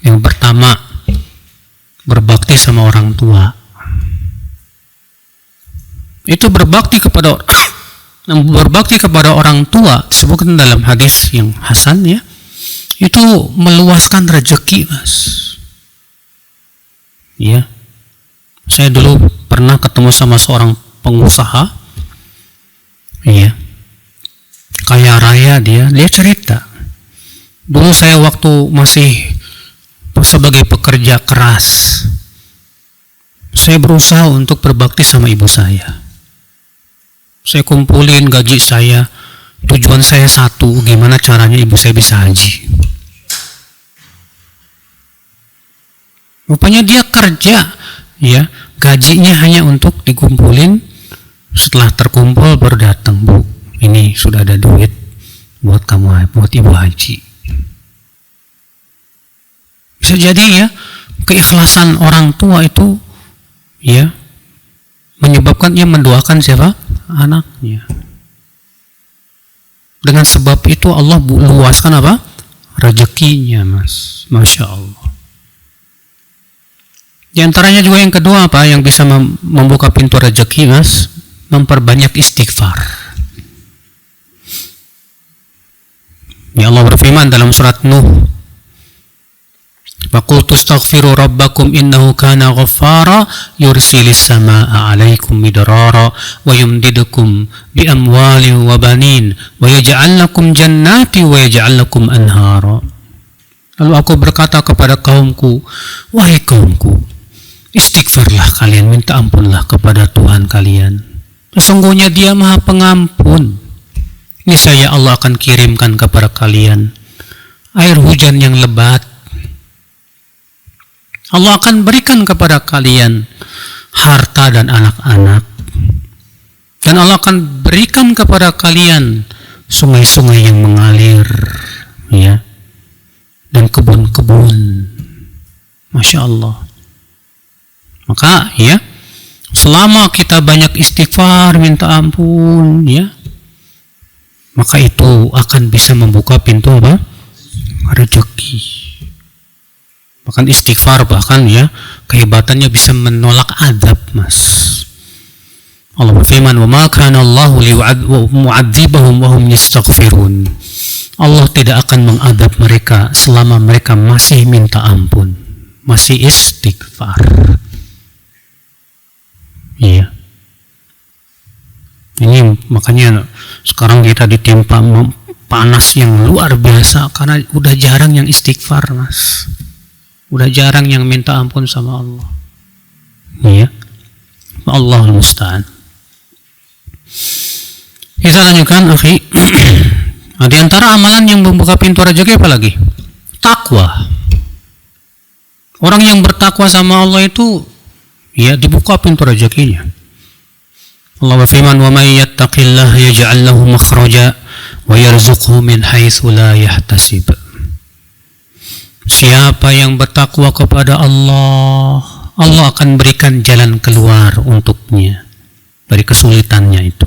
Yang pertama, berbakti sama orang tua. Itu berbakti kepada orang tua, disebutkan dalam hadis yang hasan ya. Itu meluaskan rezeki, Mas. Ya. Saya dulu pernah ketemu sama seorang pengusaha, iya, kaya raya dia cerita. Dulu saya waktu masih sebagai pekerja keras, saya berusaha untuk berbakti sama ibu saya. Saya kumpulin gaji saya, tujuan saya satu, gimana caranya ibu saya bisa haji. Rupanya dia kerja, ya, gajinya hanya untuk dikumpulin. Setelah terkumpul baru datang, Bu, ini sudah ada duit buat kamu, buat ibu haji. Bisa jadi ya, keikhlasan orang tua itu ya menyebabkan ia mendoakan siapa? Anaknya. Dengan sebab itu Allah luaskan apa? Rezekinya, Mas. Masya Allah. Di antaranya juga yang kedua apa yang bisa membuka pintu rezeki, Mas? Memperbanyak istighfar. Ya Allah berfirman dalam surat Nuh, faqultu astaghfiru rabbakum innahu kana ghaffara yursilis samaa'a 'alaikum midrara wa yumdidukum bi amwalin wa banin wa yaj'al lakum jannati wa yaj'al lakum anhara. Lalu aku berkata kepada kaumku, wahai kaumku, istighfarlah kalian, minta ampunlah kepada Tuhan kalian. Sesungguhnya Dia Maha Pengampun. Niscaya Allah akan kirimkan kepada kalian air hujan yang lebat. Allah akan berikan kepada kalian harta dan anak-anak. Dan Allah akan berikan kepada kalian sungai-sungai yang mengalir, ya, dan kebun-kebun. Masya Allah. Maka ya, selama kita banyak istighfar, minta ampun, ya, maka itu akan bisa membuka pintu apa? Rezeki. Bahkan istighfar bahkan ya, kehebatannya bisa menolak adab, Mas. Allah berfirman, "Wa ma kana Allahu mu'adzibahum wa hum yastaghfirun." Allah tidak akan mengadab mereka selama mereka masih minta ampun, masih istighfar. Iya. Ini makanya sekarang kita ditimpa panas yang luar biasa karena udah jarang yang istighfar, Mas. Udah jarang yang minta ampun sama Allah. Iya. Allahul musta'an. Kita lanjutkan, akhi. Di antara amalan yang membuka pintu rezeki apa lagi? Takwa. Orang yang bertakwa sama Allah itu ya dibuka pintu rezekinya. Allah berfirman, "Wa may yattaqillaha yaj'al lahu makhraja wa yarzuqhu min haitsu la yahtasib." Siapa yang bertakwa kepada Allah, Allah akan berikan jalan keluar untuknya dari kesulitannya itu.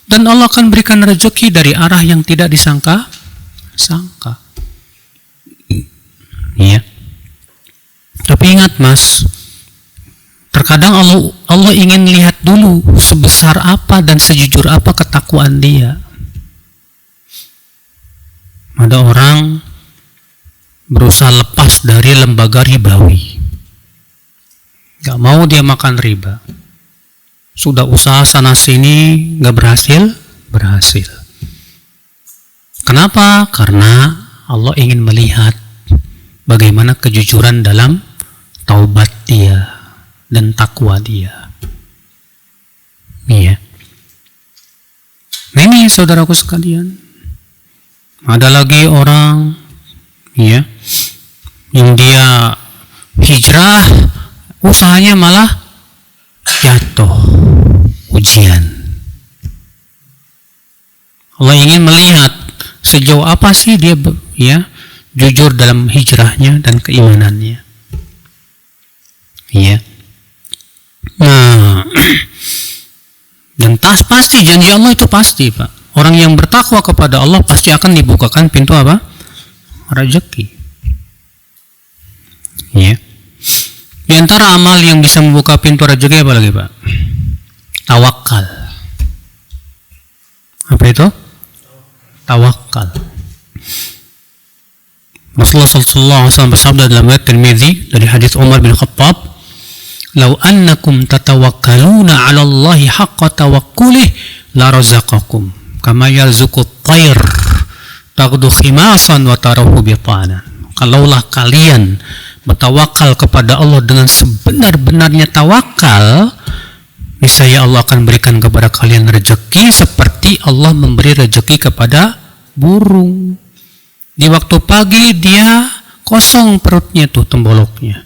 Dan Allah akan berikan rezeki dari arah yang tidak disangka. Iya. Tapi ingat, Mas, terkadang Allah ingin lihat dulu sebesar apa dan sejujur apa ketakwaan dia. Ada orang berusaha lepas dari lembaga ribawi. Gak mau dia makan riba. Sudah usaha sana sini gak berhasil. Kenapa? Karena Allah ingin melihat bagaimana kejujuran dalam taubat dia dan takwa dia. Iya. Nah ini saudaraku sekalian. Ada lagi orang ya yang dia hijrah, usahanya malah jatuh ujian. Allah ingin melihat sejauh apa sih dia ya jujur dalam hijrahnya dan keimanannya. Iya. Nah, dan pasti janji Allah itu pasti, Pak. Orang yang bertakwa kepada Allah pasti akan dibukakan pintu apa? Rezeki. Iya. Di antara amal yang bisa membuka pintu rezeki apa lagi, Pak? Tawakal. Apa itu? Tawakal. Rasulullah SAW bersabda dalam riwayat Tirmidzi dari hadis Umar bin Khattab, "Lau annakum tatawakkaluna 'ala Allahi haqqa tawakkulih la razaqakum kama yarzuqut tayr taghdu khimasan wa tarahu bitana." Kalaulah kalian bertawakal kepada Allah dengan sebenar-benarnya tawakal, niscaya Allah akan berikan kepada kalian rezeki seperti Allah memberi rezeki kepada burung. Di waktu pagi dia kosong perutnya tuh, temboloknya.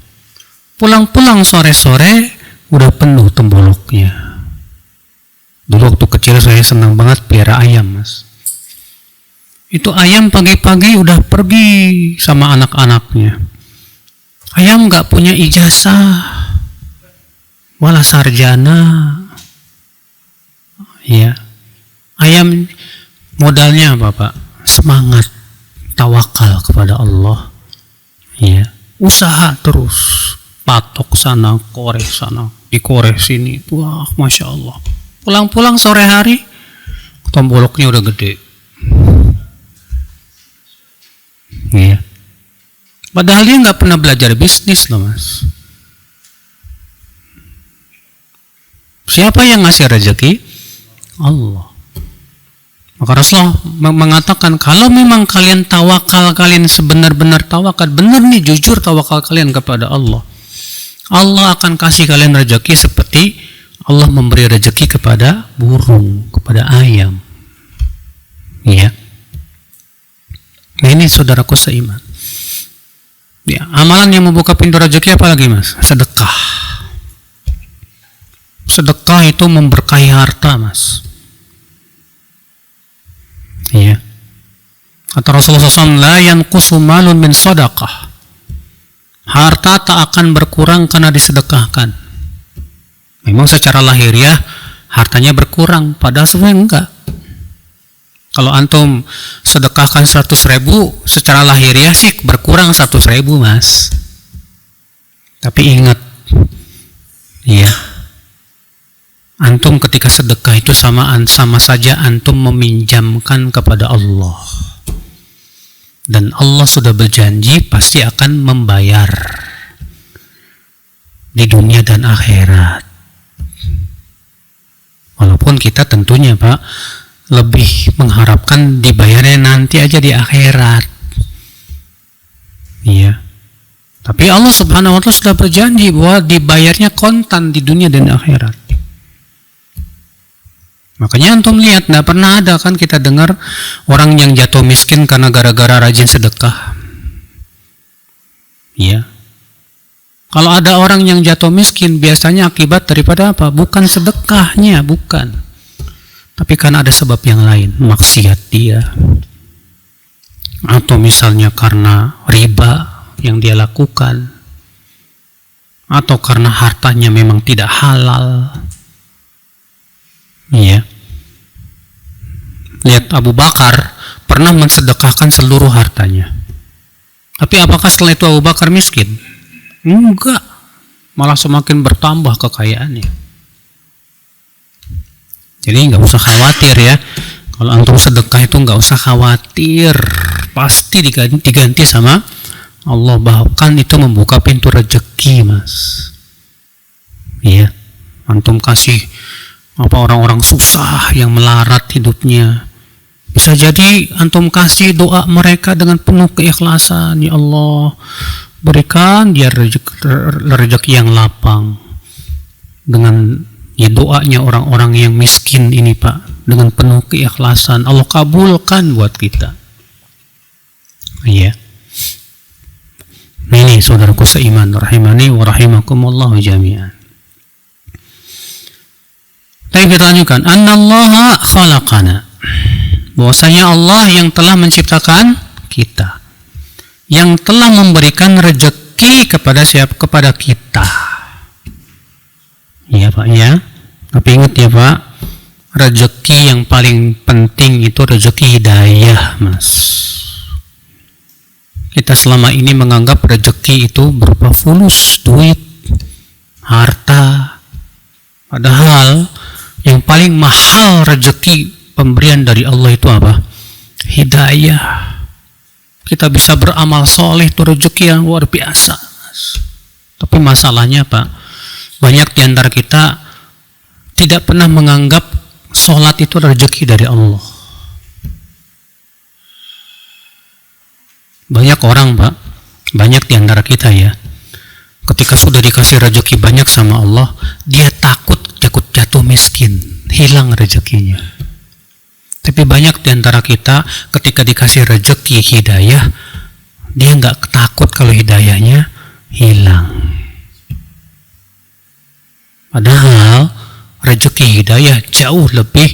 Pulang-pulang sore-sore udah penuh temboloknya. Dulu waktu kecil saya senang banget piara ayam, Mas. Itu ayam pagi-pagi udah pergi sama anak-anaknya. Ayam gak punya ijazah, wala sarjana. Ya. Ayam modalnya apa, Pak? Semangat, tawakal kepada Allah. Ya. Usaha terus, patok sana, korek sana, dikorek sini. Wah, Masya Allah. Pulang-pulang sore hari, tomboloknya udah gede. Ya. Padahal dia nggak pernah belajar bisnis loh, Mas. Siapa yang ngasih rezeki? Allah. Maka Rasulullah mengatakan, kalau memang kalian tawakal, kalian sebenar-benar tawakal, benar nih jujur tawakal kalian kepada Allah, Allah akan kasih kalian rezeki seperti Allah memberi rezeki kepada burung, kepada ayam. Iya. Nah ini saudaraku seiman. Ya, amalan yang membuka pintu rezeki apa lagi, Mas? Sedekah. Sedekah itu memberkahi harta, Mas. Iya. Kata Rasulullah SAW, la yanqusu malun min sadaqah. Harta tak akan berkurang karena disedekahkan. Memang secara lahiriah hartanya berkurang, padahal sebenarnya enggak. Kalau antum sedekahkan 100.000, secara lahiriah sih berkurang 100.000, Mas. Tapi ingat, iya, antum ketika sedekah itu sama saja antum meminjamkan kepada Allah. Dan Allah sudah berjanji pasti akan membayar di dunia dan akhirat. Walaupun kita tentunya Pak lebih mengharapkan dibayarnya nanti aja di akhirat. Iya. Tapi Allah Subhanahu wa Ta'ala sudah berjanji bahwa dibayarnya kontan di dunia dan akhirat. Makanya antum lihat, tidak pernah ada kan kita dengar orang yang jatuh miskin karena gara-gara rajin sedekah. Iya. Kalau ada orang yang jatuh miskin, biasanya akibat daripada apa? Bukan sedekahnya, bukan. Tapi karena ada sebab yang lain, maksiat dia. Atau misalnya karena riba yang dia lakukan, atau karena hartanya memang tidak halal. Iya. Lihat Abu Bakar pernah mensedekahkan seluruh hartanya. Tapi apakah setelah itu Abu Bakar miskin? Enggak. Malah semakin bertambah kekayaannya. Jadi nggak usah khawatir ya. Kalau antum sedekah itu nggak usah khawatir. Pasti diganti sama Allah, bahkan itu membuka pintu rezeki, Mas. Iya. Antum kasih orang-orang susah yang melarat hidupnya. Bisa jadi antum kasih doa mereka dengan penuh keikhlasan. Ya Allah, berikan dia rezeki yang lapang. Dengan doanya orang-orang yang miskin ini Pak, dengan penuh keikhlasan, Allah kabulkan buat kita. Iya. Ini saudaraku seiman, rahimani wa rahimakumullah jami'an. Tapi kita lanjutkan, annallaha khalaqana, bahwasanya Allah yang telah menciptakan kita, yang telah memberikan rezeki kepada siapa? Kepada kita. Iya Pak ya. Tapi ingat ya Pak, rezeki yang paling penting itu rezeki hidayah, Mas. Kita selama ini menganggap rezeki itu berupa fulus, duit, harta. Padahal yang paling mahal rezeki pemberian dari Allah itu apa? Hidayah. Kita bisa beramal soleh, itu rezeki yang luar biasa. Tapi masalahnya Pak, banyak di antara kita tidak pernah menganggap sholat itu rezeki dari Allah. Banyak orang Pak, banyak di antara kita ya, ketika sudah dikasih rezeki banyak sama Allah, dia takut jatuh miskin, hilang rezekinya. Tapi banyak di antara kita ketika dikasih rezeki hidayah, dia nggak takut kalau hidayahnya hilang. Padahal rezeki hidayah jauh lebih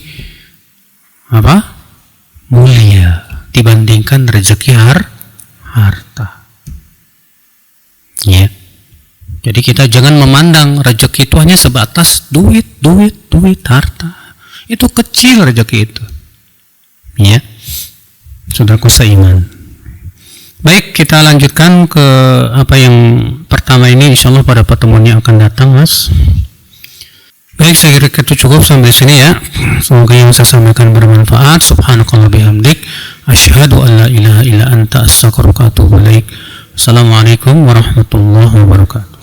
mulia dibandingkan rezeki harta. Ya. Jadi kita jangan memandang rezeki itu hanya sebatas duit, harta. Itu kecil rezeki itu. Ya. Saudaraku seiman. Baik, kita lanjutkan ke apa yang pertama ini, insyaallah pada pertemuan yang akan datang, Mas. Baik, saya kira itu cukup sampai sini ya. Semoga yang saya sampaikan bermanfaat. Subhanakallah bihamdik, asyhadu an la ilaha illa anta, astaghfiruka wa atubu ilaik. Assalamualaikum warahmatullahi wabarakatuh.